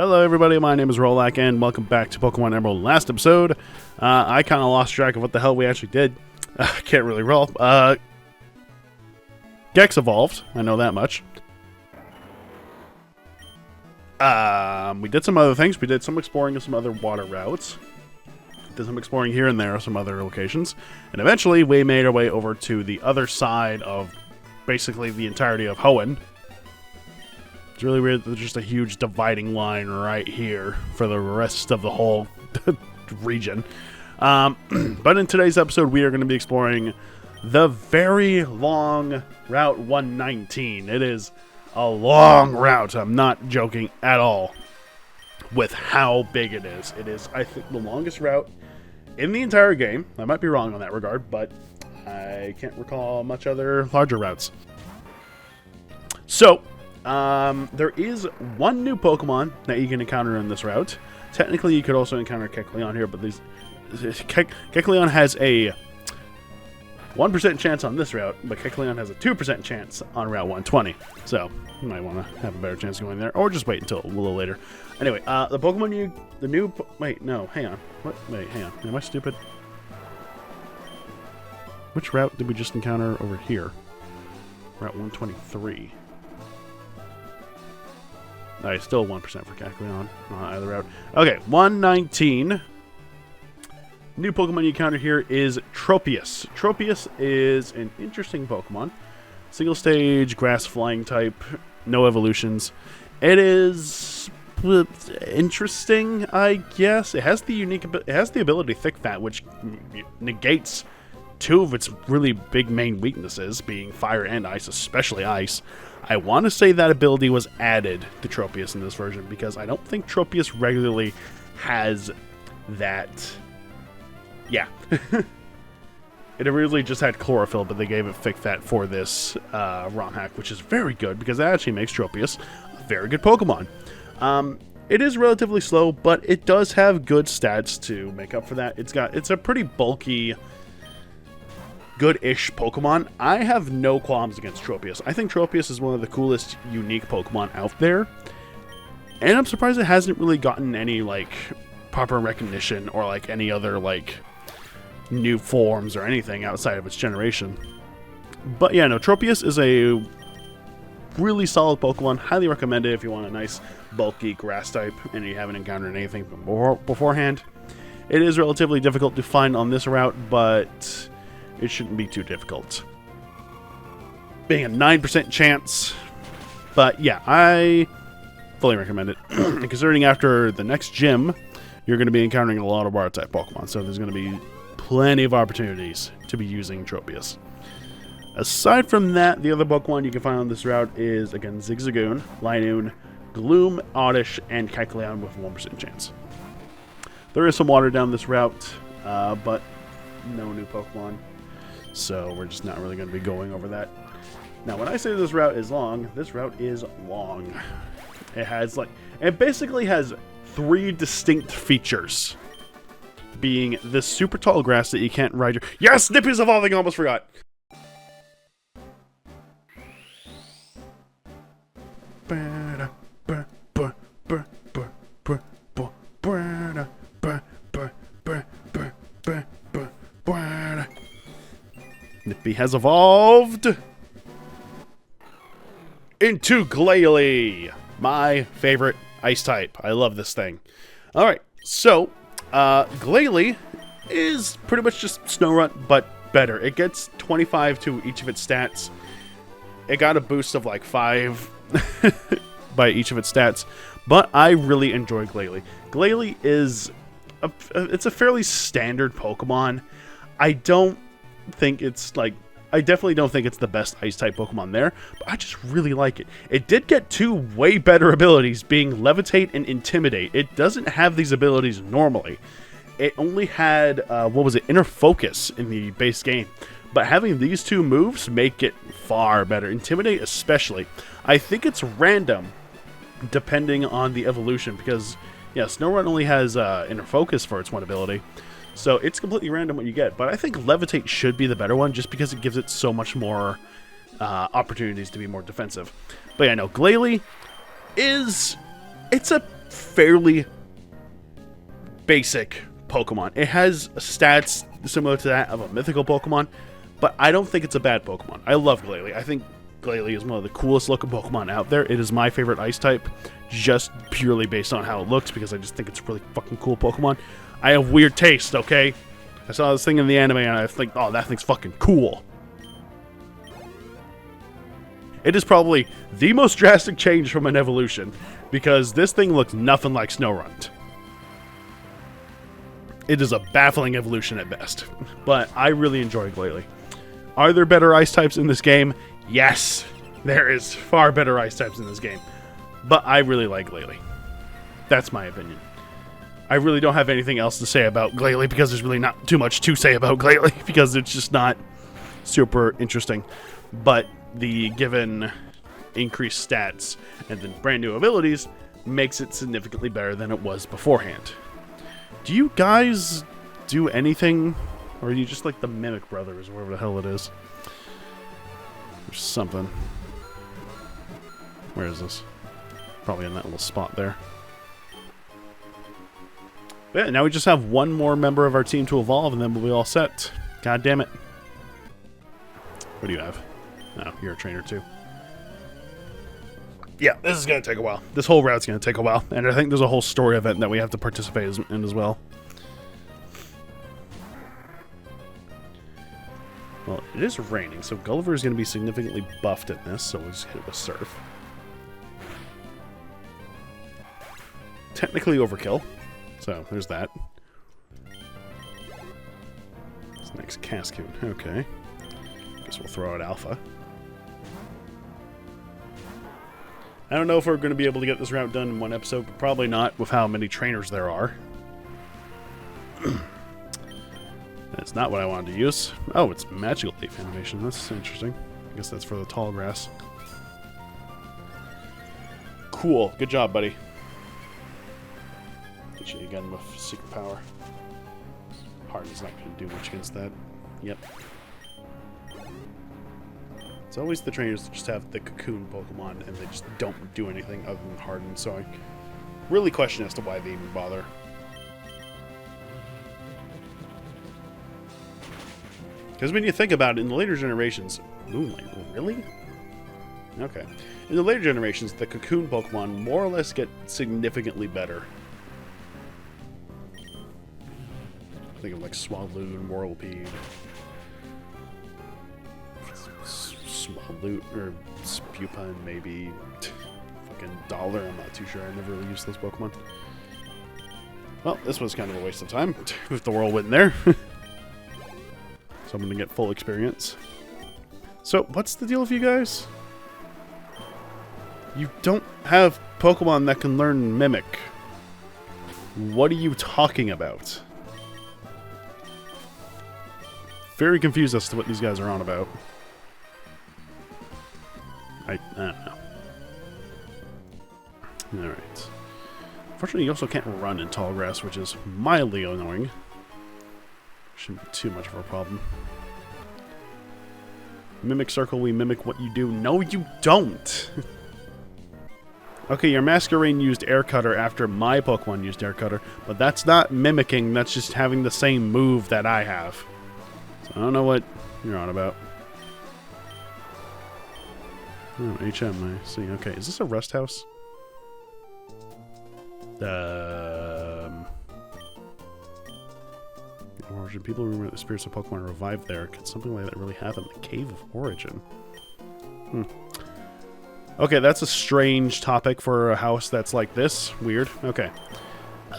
Hello everybody, my name is Rolak and welcome back to Pokemon Emerald. Last episode, I kind of lost track of what the hell we actually did. I can't really roll. Gex evolved, I know that much. We did some other things. We did some exploring of some other water routes. Did some exploring here and there of some other locations. And eventually we made our way over to the other side of basically the entirety of Hoenn. It's really weird that there's just a huge dividing line right here for the rest of the whole region. But in today's episode, we are going to be exploring the very long Route 119. It is a long route. I'm not joking at all with how big it is. It is, I think, the longest route in the entire game. I might be wrong on that regard, but I can't recall much other larger routes. So, there is one new Pokemon that you can encounter in this route. Technically, you could also encounter Kecleon here, but Kecleon has a 1% chance on this route, but Kecleon has a 2% chance on Route 120. So, you might want to have a better chance of going there, or just wait until a little later. Anyway, the Pokemon wait, no, hang on. What? Wait, hang on. Am I stupid? Which route did we just encounter over here? Route 123. Alright, still 1% for Kecleon on either route. Okay, 119. New Pokemon you encounter here is Tropius. Tropius is an interesting Pokemon. Single stage, grass flying type, no evolutions. It is interesting, I guess. It has the ability Thick Fat, which negates two of its really big main weaknesses, being fire and ice, especially ice. I want to say that ability was added to Tropius in this version, because I don't think Tropius regularly has that. Yeah. It originally just had Chlorophyll, but they gave it Thick Fat for this ROM hack, which is very good, because that actually makes Tropius a very good Pokemon. It is relatively slow, but it does have good stats to make up for that. It's a pretty bulky, good-ish Pokemon. I have no qualms against Tropius. I think Tropius is one of the coolest, unique Pokemon out there. And I'm surprised it hasn't really gotten any, proper recognition or, any other, new forms or anything outside of its generation. But, yeah, no, Tropius is a really solid Pokemon. Highly recommend it if you want a nice, bulky grass type and you haven't encountered anything beforehand. It is relatively difficult to find on this route, but it shouldn't be too difficult. Being a 9% chance. But yeah, I fully recommend it. And considering after the next gym, you're going to be encountering a lot of water type Pokemon. So there's going to be plenty of opportunities to be using Tropius. Aside from that, the other Pokemon you can find on this route is, again, Zigzagoon, Linoon, Gloom, Oddish, and Kecleon with a 1% chance. There is some water down this route, but no new Pokemon. So we're just not really going to be going over that. Now, when I say this route is long, this route is long. It has it basically has 3 distinct features. Being this super tall grass that you can't ride your... Yes! Nippy's evolving! I almost forgot! Nippy has evolved into Glalie, my favorite ice type. I love this thing. Alright, so Glalie is pretty much just Snorunt, but better. It gets 25 to each of its stats. It got a boost of 5 by each of its stats, but I really enjoy Glalie. Glalie is it's a fairly standard Pokemon. I don't think it's I definitely don't think it's the best ice type Pokemon there, but I just really like it. It did get 2 way better abilities, being Levitate and Intimidate. It doesn't have these abilities normally. It only had Inner Focus in the base game, but having these 2 moves make it far better. Intimidate especially. I think it's random depending on the evolution, because yeah, Snorunt only has Inner Focus for its one ability. So it's completely random what you get. But I think Levitate should be the better one, just because it gives it so much more opportunities to be more defensive. But yeah, no, Glalie is... It's a fairly basic Pokemon. It has stats similar to that of a mythical Pokemon, but I don't think it's a bad Pokemon. I love Glalie. I think Glalie is one of the coolest looking Pokemon out there. It is my favorite ice type, just purely based on how it looks, because I just think it's a really fucking cool Pokemon. I have weird taste, okay? I saw this thing in the anime and I think, oh, that thing's fucking cool. It is probably the most drastic change from an evolution, because this thing looks nothing like Snorunt. It is a baffling evolution at best, but I really enjoy Glalie. Are there better ice types in this game? Yes, there is far better ice types in this game, but I really like Glalie. That's my opinion. I really don't have anything else to say about Glalie, because there's really not too much to say about Glalie, because it's just not super interesting. But the given increased stats and then brand new abilities makes it significantly better than it was beforehand. Do you guys do anything, or are you just like the Mimic Brothers, or whatever the hell it is? There's something. Where is this? Probably in that little spot there. But yeah, now we just have one more member of our team to evolve, and then we'll be all set. God damn it. What do you have? Oh, you're a trainer too. Yeah, this is going to take a while. This whole route's going to take a while. And I think there's a whole story event that we have to participate in as well. Well, it is raining, so Gulliver is going to be significantly buffed in this, so we'll just hit it with Surf. Technically overkill, so there's that. This next Cascoon, okay. Guess we'll throw out Alpha. I don't know if we're going to be able to get this route done in one episode, but probably not with how many trainers there are. That's not what I wanted to use. Oh, it's Magical Leaf animation. That's interesting. I guess that's for the tall grass. Cool. Good job, buddy. Get you again with Secret Power. Harden's not going to do much against that. Yep. It's always the trainers that just have the Cocoon Pokemon and they just don't do anything other than Harden, so I really question as to why they even bother. Because when you think about it, in the later generations... Moonlight, really? Okay. In the later generations, the Cocoon Pokemon more or less get significantly better. Think of like Swaloon, Whirlipede... Swaloot, or Spupun, maybe. Fucking Dollar, I'm not too sure. I never really used those Pokemon. Well, this was kind of a waste of time with the Whirlwind there. So I'm going to get full experience. So, what's the deal with you guys? You don't have Pokemon that can learn Mimic. What are you talking about? Very confused as to what these guys are on about. I don't know. Alright. Unfortunately, you also can't run in tall grass, which is mildly annoying. Shouldn't be too much of a problem. Mimic Circle, we mimic what you do. No, you don't! Okay, your Masquerain used Air Cutter after my Pokemon used Air Cutter, but that's not mimicking, that's just having the same move that I have. So I don't know what you're on about. Oh, HM, I see. Okay, is this a rest house? Origin. People remember that the spirits of Pokemon are revived there. Could something like that really happen? The Cave of Origin. Okay, that's a strange topic for a house that's like this. Weird. Okay.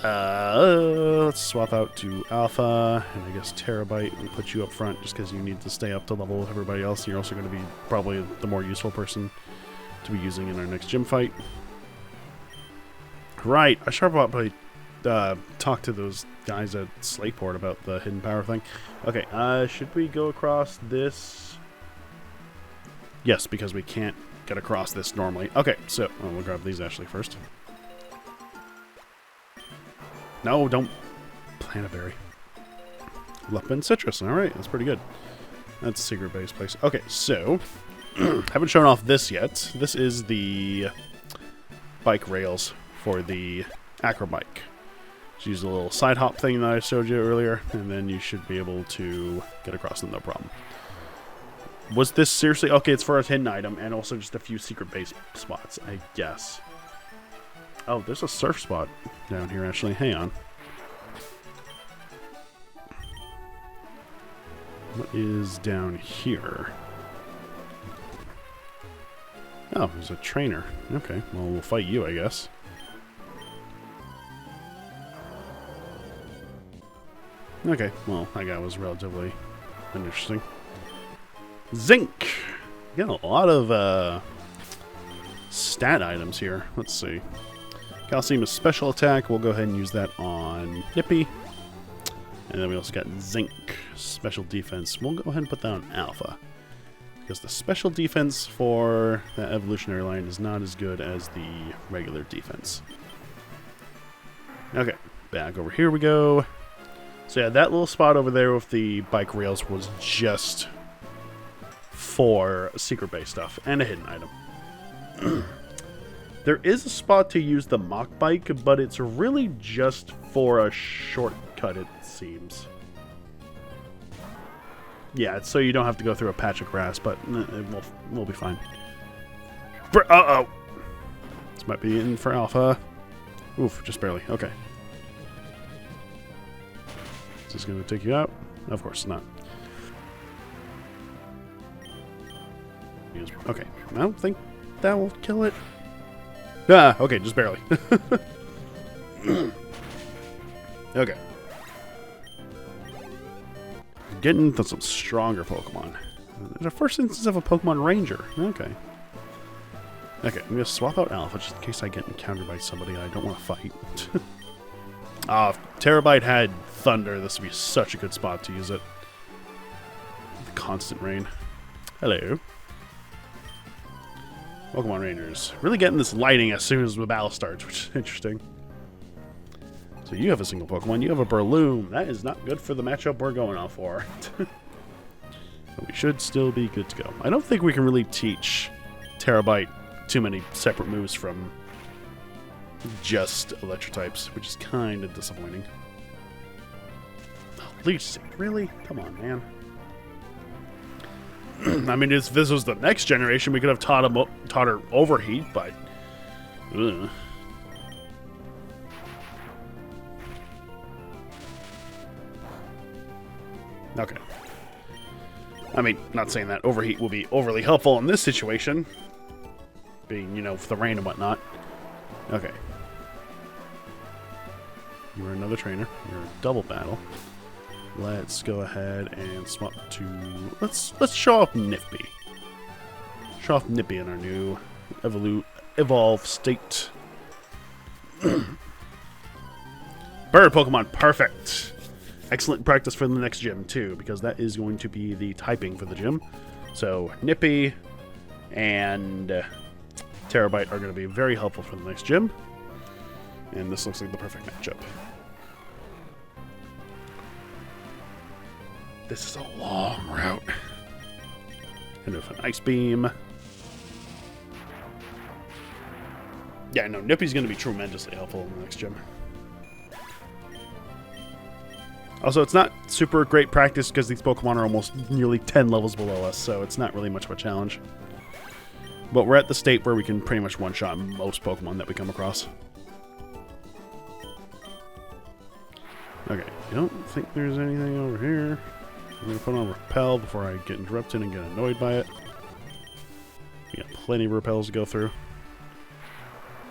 Let's swap out to Alpha, and I guess Terabyte, and put you up front just because you need to stay up to level with everybody else. You're also going to be probably the more useful person to be using in our next gym fight. Right, I should probably talk to those guys at Slateport about the hidden power thing. Okay, should we go across this? Yes, because we can't get across this normally. Okay, so we'll grab these actually first. No, don't plant a berry. Lupin Citrus. Alright, that's pretty good. That's a secret base place. Okay, so haven't shown off this yet. This is the bike rails for the Acro Bike. Just use a little side hop thing that I showed you earlier, and then you should be able to get across them no problem. Was this seriously? Okay, it's for a hidden item, and also just a few secret base spots, I guess. Oh, there's a surf spot down here, actually. Hang on. What is down here? Oh, there's a trainer. Okay, well, we'll fight you, I guess. Okay, well, that guy was relatively uninteresting. Zinc! Got a lot of stat items here. Let's see. Calcium is special attack. We'll go ahead and use that on Nippy. And then we also got Zinc, special defense. We'll go ahead and put that on Alpha. Because the special defense for that evolutionary line is not as good as the regular defense. Okay, back over here we go. So yeah, that little spot over there with the bike rails was just for secret base stuff and a hidden item. There is a spot to use the mock bike, but it's really just for a shortcut, it seems. Yeah, it's so you don't have to go through a patch of grass, but we'll be fine. Uh-oh! This might be in for Alpha. Oof, just barely. Okay. Is this going to take you out? Of course not. Okay, I don't think that will kill it. Ah, okay, just barely. Okay. Getting into some stronger Pokemon. The first instance of a Pokemon Ranger. Okay. Okay, I'm going to swap out Alpha just in case I get encountered by somebody I don't want to fight. If Terabyte had Thunder, this would be such a good spot to use it. The constant rain. Hello. Pokemon Rangers. Really getting this lighting as soon as the battle starts, which is interesting. So you have a single Pokemon. You have a Breloom. That is not good for the matchup we're going out for. But we should still be good to go. I don't think we can really teach Terabyte too many separate moves from just electric types, which is kind of disappointing. Oh, Leech Seed, really? Come on, man. I mean, if this was the next generation, we could have taught her Overheat, but... Ugh. Okay. I mean, not saying that Overheat will be overly helpful in this situation. Being, you know, for the rain and whatnot. Okay. You are another trainer. You're a double battle. Let's go ahead and swap to... Let's show off Nippy. Show off Nippy in our new evolve state. Bird Pokemon, perfect. Excellent practice for the next gym too, because that is going to be the typing for the gym. So Nippy and Terabyte are going to be very helpful for the next gym. And this looks like the perfect matchup. This is a long route. And with an Ice Beam. Yeah, no, Nippy's going to be tremendously helpful in the next gym. Also, it's not super great practice because these Pokemon are almost nearly 10 levels below us, so it's not really much of a challenge. But we're at the state where we can pretty much one-shot most Pokemon that we come across. Okay, I don't think there's anything over here. I'm going to put on Repel before I get interrupted and get annoyed by it. We got plenty of Repels to go through.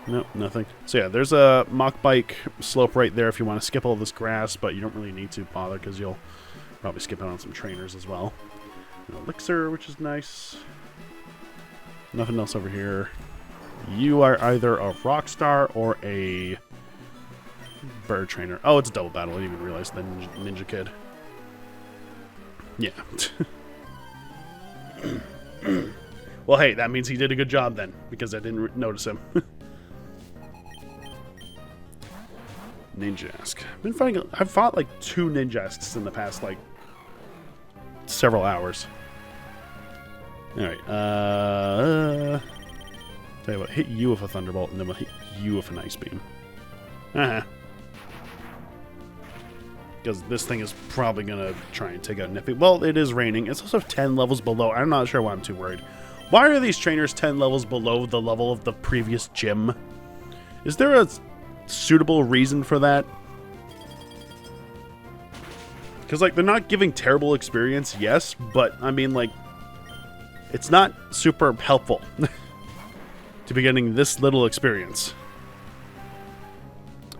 Nope, nothing. So yeah, there's a Mock Bike slope right there if you want to skip all this grass, but you don't really need to bother because you'll probably skip out on some trainers as well. An Elixir, which is nice. Nothing else over here. You are either a Rockstar or a Bird Trainer. Oh, it's a double battle. I didn't even realize the Ninja Kid. Yeah. Well, hey, that means he did a good job then, because I didn't notice him. Ninjask. I've fought like 2 Ninjasks in the past, like, several hours. Alright, tell you what, hit you with a Thunderbolt, and then we'll hit you with an Ice Beam. Uh-huh. Because this thing is probably going to try and take out Nippy. Well, it is raining. It's also 10 levels below. I'm not sure why I'm too worried. Why are these trainers 10 levels below the level of the previous gym? Is there a suitable reason for that? Because, like, they're not giving terrible experience, yes, but, I mean, like, it's not super helpful to be getting this little experience.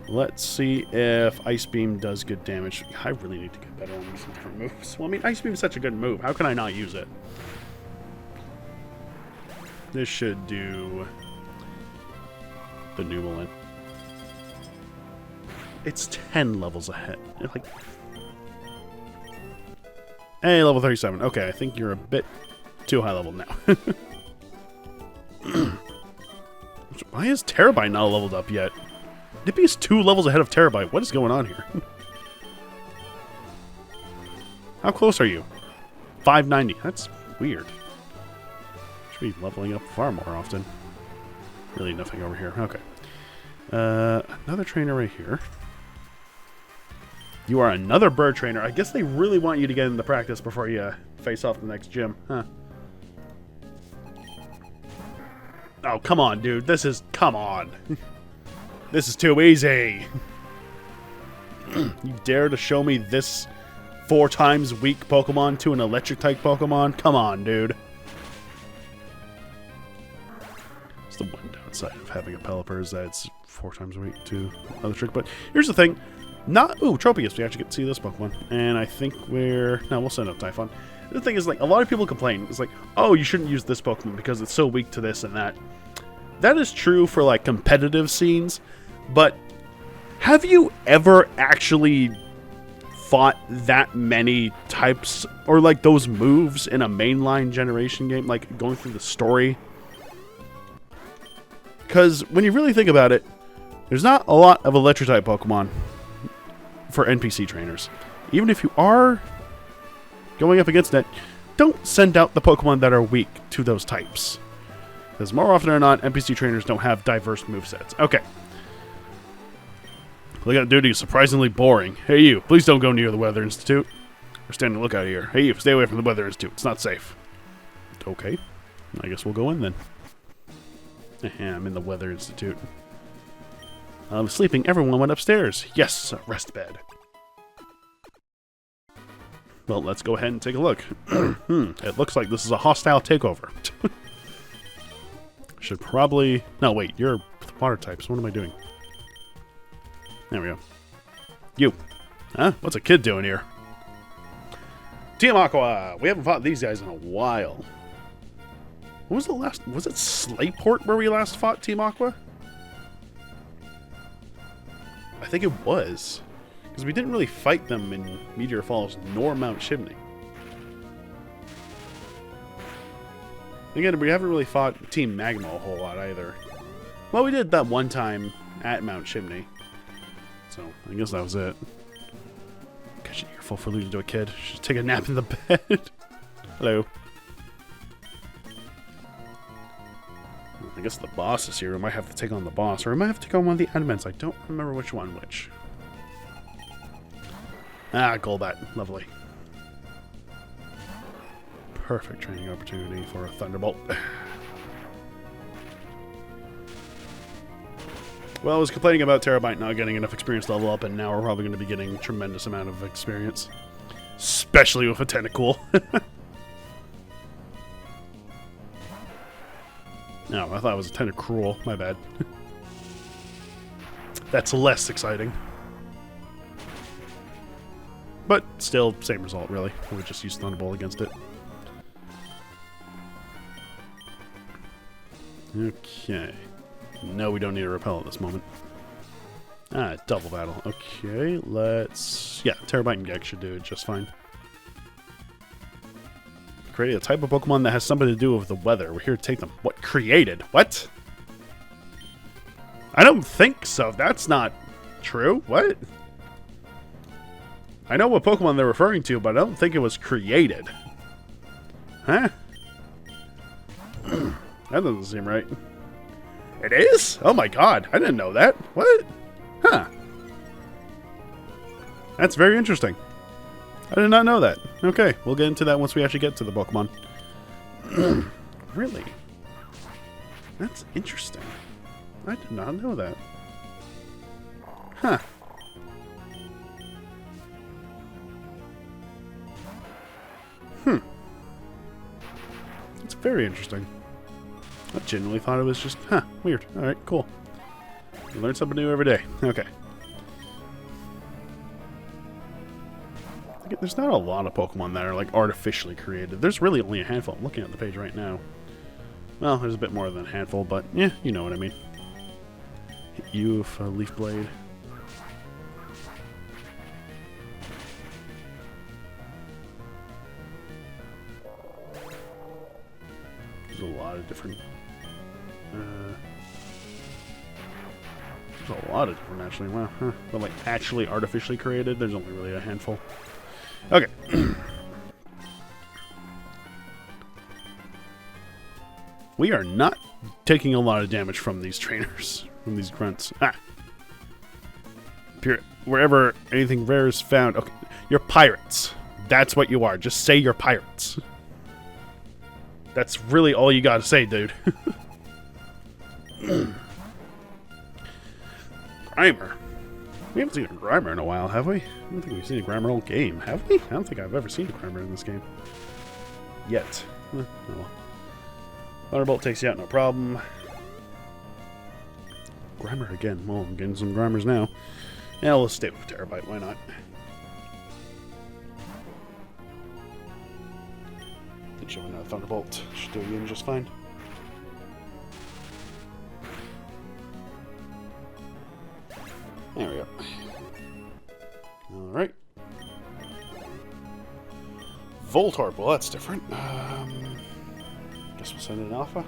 Let's see if Ice Beam does good damage. I really need to get better on some different moves. Well, I mean, Ice Beam is such a good move. How can I not use it? This should do the Numelan. It's 10 levels ahead. Like, hey, level 37. Okay, I think you're a bit too high level now. Why is Terabyte not leveled up yet? Nippy is 2 levels ahead of Terabyte. What is going on here? How close are you? 590. That's weird. Should be leveling up far more often. Really nothing over here. Okay. Another trainer right here. You are another bird trainer. I guess they really want you to get into practice before you face off the next gym. Huh. Oh, come on, dude. This is... Come on. This is too easy. You dare to show me this 4 times weak Pokemon to an electric-type Pokemon? Come on, dude. It's the one downside of having a Pelipper is that it's 4 times weak to electric. But here's the thing. Ooh, Tropius. We actually get to see this Pokemon. And I think no, we'll send up Typhon. The thing is, like, a lot of people complain. It's like, oh, you shouldn't use this Pokemon because it's so weak to this and that. That is true for, like, competitive scenes. But have you ever actually fought that many types or, like, those moves in a mainline generation game? Like, going through the story? Because when you really think about it, there's not a lot of electric-type Pokemon for NPC trainers. Even if you are going up against it, don't send out the Pokemon that are weak to those types. Because more often than not, NPC trainers don't have diverse movesets. Okay. Look at duty, surprisingly boring. Hey you, please don't go near the Weather Institute. We're standing lookout here. Hey you, stay away from the Weather Institute. It's not safe. Okay. I guess we'll go in then. I'm in the Weather Institute. I was sleeping. Everyone went upstairs. Yes, a rest bed. Well, let's go ahead and take a look. It looks like this is a hostile takeover. Should probably... No, wait. You're water types. What am I doing? There we go. You. Huh? What's a kid doing here? Team Aqua! We haven't fought these guys in a while. What was the last... Was it Slateport where we last fought Team Aqua? I think it was. Because we didn't really fight them in Meteor Falls nor Mount Chimney. Again, we haven't really fought Team Magma a whole lot either. Well, we did that one time at Mount Chimney. So, I guess that was it. Catch an earful for losing to a kid. Just take a nap in the bed. Hello. I guess the boss is here. We might have to take on the boss. Or we might have to take on one of the admins. I don't remember which one which. Ah, Golbat. Lovely. Perfect training opportunity for a Thunderbolt. Well, I was complaining about Terabyte not getting enough experience level up, and now we're probably going to be getting a tremendous amount of experience. Especially with a Tentacool. No, I thought it was a Tentacruel. My bad. That's less exciting. But still, same result, really. We would just use Thunderbolt against it. Okay. No, we don't need a repel at this moment. Ah, double battle. Okay, let's... Yeah, Terabyte and Gex should do it just fine. Create a type of Pokemon that has something to do with the weather. We're here to take them. What? Created? What? I don't think so. That's not true. What? I know what Pokemon they're referring to, but I don't think it was created. Huh? That doesn't seem right. It is? Oh my god. I didn't know that. What? Huh. That's very interesting. I did not know that. Okay, we'll get into that once we actually get to the Pokemon. Really? That's interesting. I did not know that. Huh. That's very interesting. I genuinely thought it was just, weird. Alright, cool. You learn something new every day. Okay. There's not a lot of Pokemon that are, like, artificially created. There's really only a handful. I'm looking at the page right now. Well, there's a bit more than a handful, but, yeah, you know what I mean. Hit you with a Leaf Blade. There's a lot of different... there's a lot of different, actually. Wow, huh. But, like, actually artificially created, there's only really a handful. Okay. We are not taking a lot of damage from these trainers, from these grunts. Wherever anything rare is found. Okay, you're pirates. That's what you are. Just say you're pirates. That's really all you gotta say, dude. Grimer. We haven't seen a Grimer in a while, have we? I don't think we've seen a Grimer all game, have we? I don't think I've ever seen a Grimer in this game. Yet. Oh well. Thunderbolt takes you out, no problem. Grimer again. Well, I'm getting some Grimers now. Yeah, let's stay with Terabyte. Why not? Think showing a Thunderbolt should do you in just fine. There we go. Alright. Voltorb. Well, that's different. Guess we'll send it an Alpha.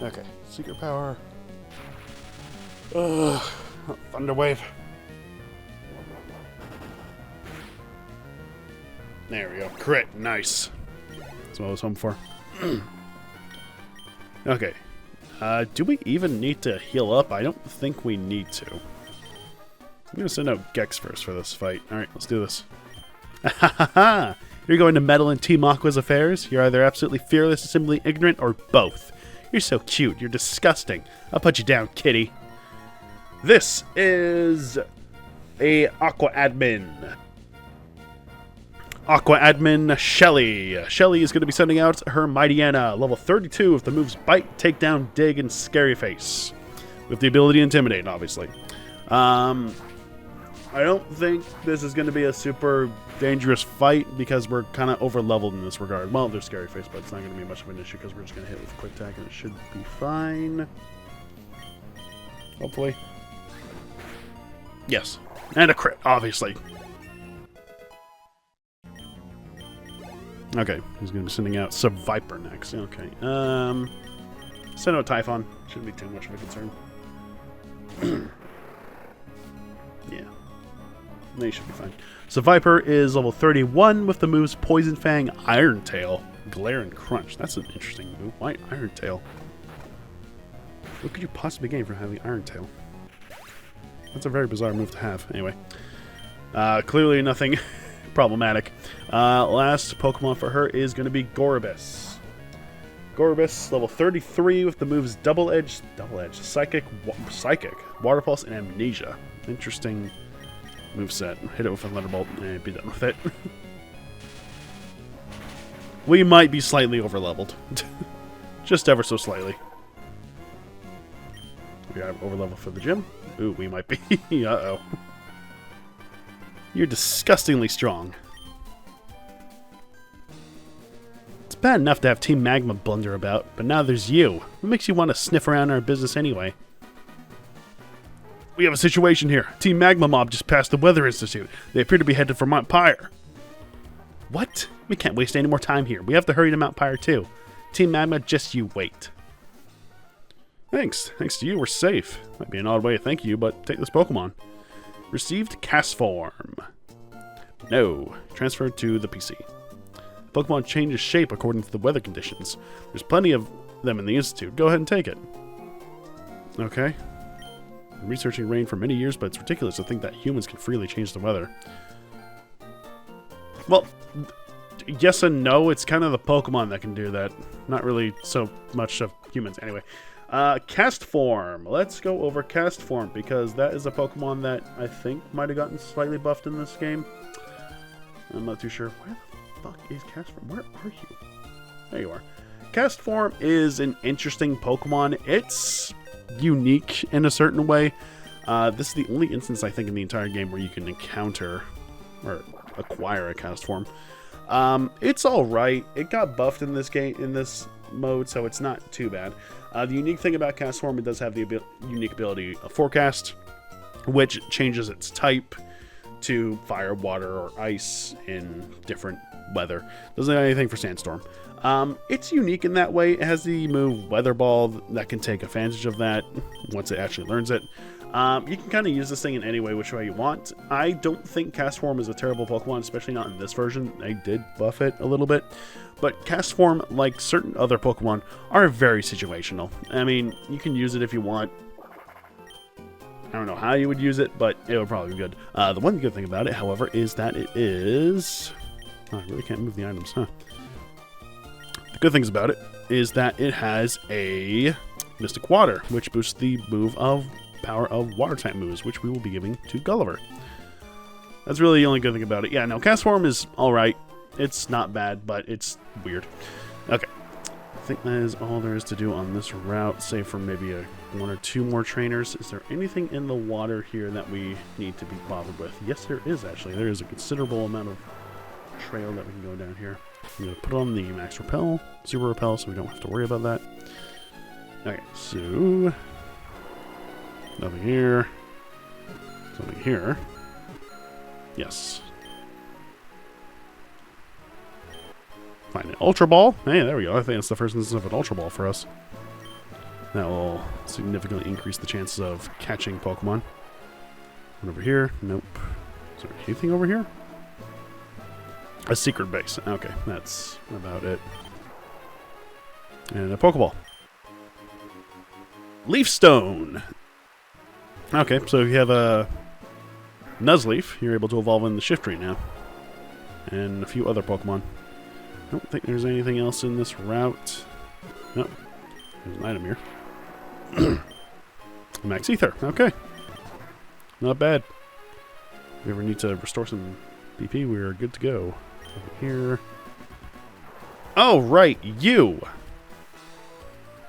Okay. Secret Power. Thunder Wave. There we go. Crit. Nice. That's what I was hoping for. Okay. Do we even need to heal up? I don't think we need to. I'm going to send out Gex first for this fight. Alright, let's do this. Ha! You're going to meddle in Team Aqua's affairs? You're either absolutely fearless or simply ignorant, or both. You're so cute. You're disgusting. I'll put you down, kitty. This is a Aqua admin. Aqua admin Shelly. Shelly is going to be sending out her Mightyena, level 32, with the moves Bite, Takedown, Dig, and Scary Face. With the ability Intimidate, obviously. I don't think this is going to be a super dangerous fight because we're kind of over-leveled in this regard. Well, there's Scary Face, but it's not going to be much of an issue because we're just going to hit with Quick Attack and it should be fine. Hopefully. Yes. And a crit, obviously. Okay, he's going to be sending out Subviper next. Okay. Send out Typhon. Shouldn't be too much of a concern. Yeah. They should be fine. Subviper is level 31 with the moves Poison Fang, Iron Tail, Glare, and Crunch. That's an interesting move. Why Iron Tail? What could you possibly gain from having Iron Tail? That's a very bizarre move to have. Anyway. Clearly nothing problematic. Last Pokemon for her is going to be Gorobus. Gorobus, level 33 with the moves Double Edge, Psychic, Water Pulse, and Amnesia. Interesting moveset. Hit it with a Thunderbolt and be done with it. We might be slightly overleveled. Just ever so slightly. We are overleveled for the gym. Ooh, we might be. Uh-oh. You're disgustingly strong. It's bad enough to have Team Magma blunder about, but now there's you. What makes you want to sniff around our business anyway? We have a situation here. Team Magma Mob just passed the Weather Institute. They appear to be headed for Mount Pyre. What? We can't waste any more time here. We have to hurry to Mount Pyre too. Team Magma, just you wait. Thanks. Thanks to you, we're safe. Might be an odd way to thank you, but take this Pokemon. Received Cast Form. No. Transferred to the PC. Pokemon changes shape according to the weather conditions. There's plenty of them in the Institute. Go ahead and take it. Okay. Been researching rain for many years, but it's ridiculous to think that humans can freely change the weather. Well, yes and no. It's kind of the Pokemon that can do that. Not really so much of humans. Anyway. Cast Form. Let's go over Cast Form, because that is a Pokemon that I think might have gotten slightly buffed in this game. I'm not too sure. Where the fuck is Cast Form? Where are you? There you are. Cast Form is an interesting Pokemon. It's unique in a certain way. This is the only instance, I think, in the entire game where you can encounter or acquire a Cast Form. It's alright. It got buffed in this game, in this mode, so it's not too bad. The unique thing about Cast Form, it does have the unique ability of Forecast, which changes its type to fire, water, or ice in different weather. Doesn't have anything for Sandstorm. It's unique in that way. It has the move Weather Ball that can take advantage of that once it actually learns it. You can kind of use this thing in any way, which way you want. I don't think Cast Form is a terrible Pokemon, especially not in this version. I did buff it a little bit. But Cast Form, like certain other Pokemon, are very situational. I mean, you can use it if you want. I don't know how you would use it, but it would probably be good. The one good thing about it, however, is that it is... Oh, I really can't move the items, huh? The good things about it is that it has a Mystic Water, which boosts the move of power of Water-type moves, which we will be giving to Gulliver. That's really the only good thing about it. Yeah, no, Cast Form is alright. It's not bad, but it's weird. Okay. I think that is all there is to do on this route, save for maybe one or two more trainers. Is there anything in the water here that we need to be bothered with? Yes, there is, actually. There is a considerable amount of trail that we can go down here. I'm going to put on the Max Repel, Super Repel, so we don't have to worry about that. Okay, so... Nothing here. Something here. Yes. Find an Ultra Ball. Hey, there we go. I think that's the first instance of an Ultra Ball for us. That will significantly increase the chances of catching Pokemon. One over here. Nope. Is there anything over here? A secret base. Okay, that's about it. And a Pokeball. Leaf Stone. Okay, so if you have a Nuzleaf, you're able to evolve in the Shiftry now. And a few other Pokemon. I don't think there's anything else in this route. Nope. There's an item here. Max Ether. Okay. Not bad. If we ever need to restore some BP, we're good to go. Over here. Oh, right. You!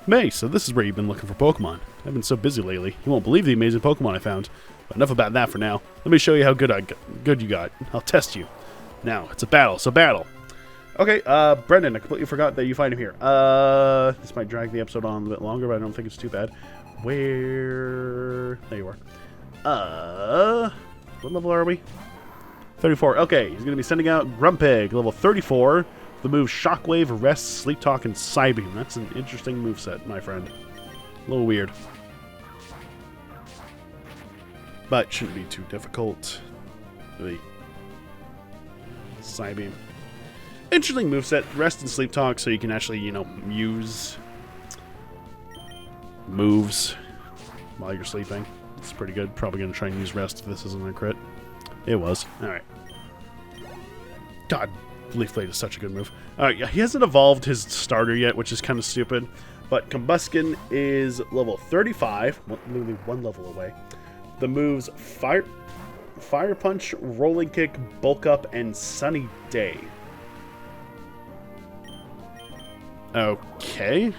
May, so this is where you've been looking for Pokemon. I've been so busy lately. You won't believe the amazing Pokemon I found. But enough about that for now. Let me show you how good you got. I'll test you. Now, it's a battle, so battle. Okay, Brendan, I completely forgot that you find him here. This might drag the episode on a bit longer, but I don't think it's too bad. Where... There you are. What level are we? 34. Okay, he's going to be sending out Grumpig, level 34. The move Shockwave, Rest, Sleep Talk, and Psybeam. That's an interesting moveset, my friend. A little weird. But shouldn't be too difficult. Really. Psybeam. Interesting moveset. Rest and Sleep Talk, so you can actually, you know, use moves while you're sleeping. It's pretty good. Probably going to try and use Rest if this isn't a crit. It was. Alright. God, Leaf Blade is such a good move. Alright, yeah, he hasn't evolved his starter yet, which is kind of stupid. But Combuskin is level 35, literally one level away. The moves Fire Punch, Rolling Kick, Bulk Up, and Sunny Day. Okay.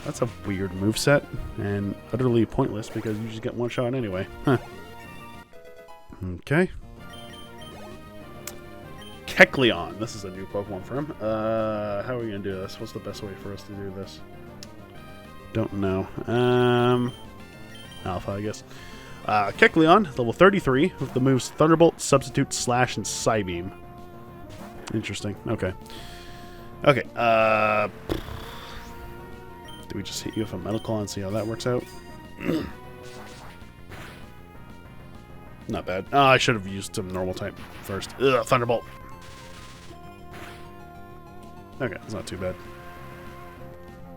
That's a weird moveset, and utterly pointless because you just get one shot anyway. Huh. Okay. Kecleon. This is a new Pokemon for him. How are we going to do this? What's the best way for us to do this? Don't know. Alpha, I guess. Kecleon, level 33, with the moves Thunderbolt, Substitute, Slash, and Psybeam. Interesting. Okay. Okay. Do we just hit you with a Metal Claw and see how that works out? Not bad. Oh, I should have used some normal type first. Ugh, Thunderbolt. Okay, it's not too bad.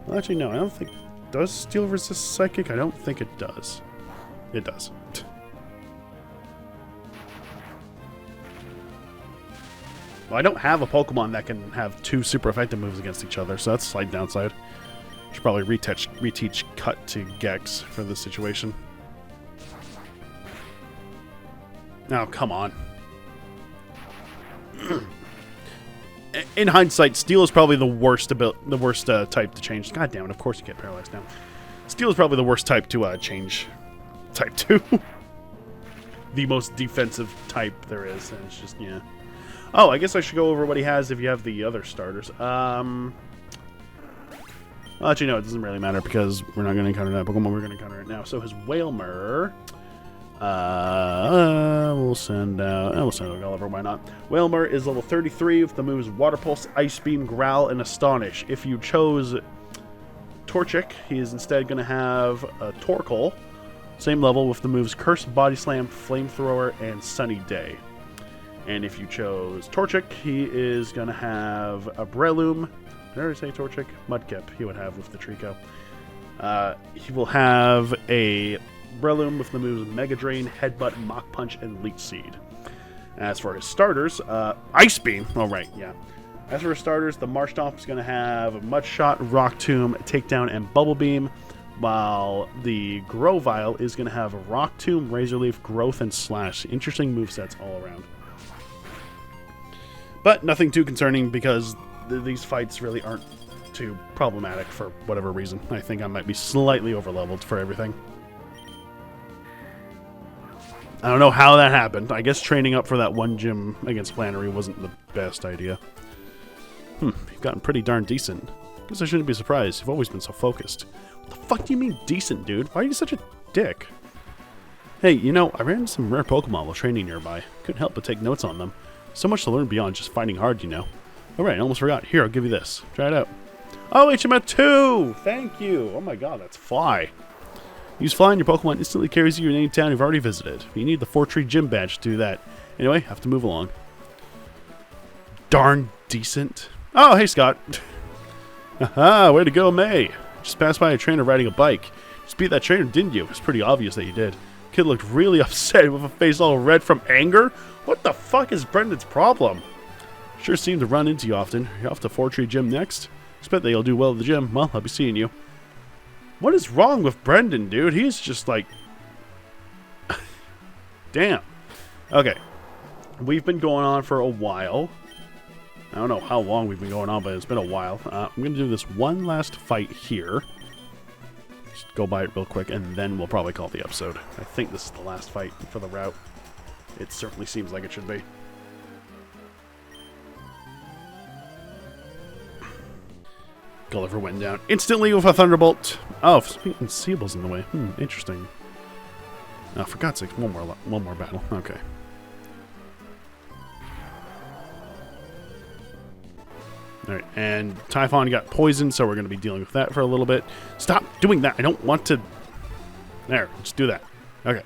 Well, actually, no, I don't think... Does Steel resist Psychic? I don't think it does. It does. Well, I don't have a Pokemon that can have 2 super effective moves against each other, so that's a slight downside. Should probably reteach Cut to Gex for this situation. Oh, come on. In hindsight, Steel is probably the worst type to change. God damn it! Of course you get paralyzed now. Steel is probably the worst type to change. Type 2. The most defensive type there is, and it's just yeah. Oh, I guess I should go over what he has if you have the other starters. Well, actually, no, it doesn't really matter because we're not going to encounter that Pokemon. We're going to encounter it now. So his Wailmer. We'll send out Gulliver, why not? Wailmer is level 33 with the moves Water Pulse, Ice Beam, Growl, and Astonish. If you chose Torchic, he is instead going to have a Torkoal, same level with the moves Curse, Body Slam, Flamethrower, and Sunny Day. And if you chose Torchic, he is going to have a Breloom. Did I already say Torchic? Mudkip he would have with the Trico. He will have a Breloom with the moves Mega Drain, Headbutt, Mach Punch, and Leech Seed. As for his starters, Ice Beam. Oh, right, yeah. As for his starters, the Marshtomp is going to have Mud Shot, Rock Tomb, Takedown, and Bubble Beam, while the Grovyle is going to have Rock Tomb, Razor Leaf, Growth, and Slash. Interesting movesets all around. But nothing too concerning because these fights really aren't too problematic for whatever reason. I think I might be slightly overleveled for everything. I don't know how that happened. I guess training up for that one gym against Flannery wasn't the best idea. You've gotten pretty darn decent. Guess I shouldn't be surprised. You've always been so focused. What the fuck do you mean decent, dude? Why are you such a dick? Hey, you know, I ran into some rare Pokemon while training nearby. Couldn't help but take notes on them. So much to learn beyond just fighting hard, you know. Alright, I almost forgot. Here, I'll give you this. Try it out. Oh, HMF 2! Thank you! Oh my god, that's Fly. Use Fly and your Pokemon instantly carries you in any town you've already visited. You need the 4-tree gym badge to do that. Anyway, have to move along. Darn decent. Oh, hey, Scott. Haha, way to go, May. Just passed by a trainer riding a bike. Just beat that trainer, didn't you? It's pretty obvious that you did. Kid looked really upset with a face all red from anger. What the fuck is Brendan's problem? Sure seem to run into you often. You're off to 4-tree gym next. Expect that you'll do well at the gym. Well, I'll be seeing you. What is wrong with Brendan, dude? He's just like... Damn. Okay. We've been going on for a while. I don't know how long we've been going on, but it's been a while. I'm going to do this one last fight here. Just go by it real quick, and then we'll probably call the episode. I think this is the last fight for the route. It certainly seems like it should be. Gulliver went down instantly with a Thunderbolt. Oh, Seable's in the way. Interesting. Oh, for God's sake, one more battle. Okay. Alright, and Typhon got poisoned, so we're going to be dealing with that for a little bit. Stop doing that! I don't want to... There, just do that. Okay.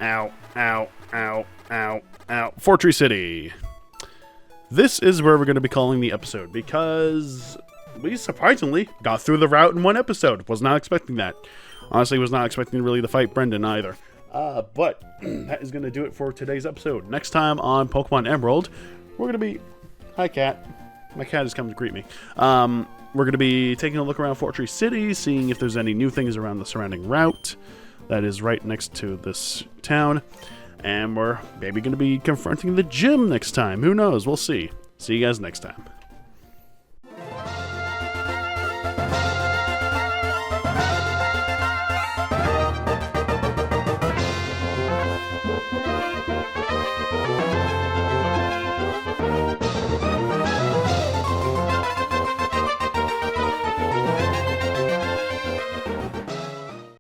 Ow, ow, ow, ow, ow. Fortree City. This is where we're going to be calling the episode, because... we surprisingly got through the route in one episode. Was not expecting that. Honestly, was not expecting really to fight Brendan either. But that is going to do it for today's episode. Next time on Pokemon Emerald, we're going to be... Hi, cat. My cat has come to greet me. We're going to be taking a look around Fortree City, seeing if there's any new things around the surrounding route that is right next to this town. And we're maybe going to be confronting the gym next time. Who knows? We'll see. See you guys next time.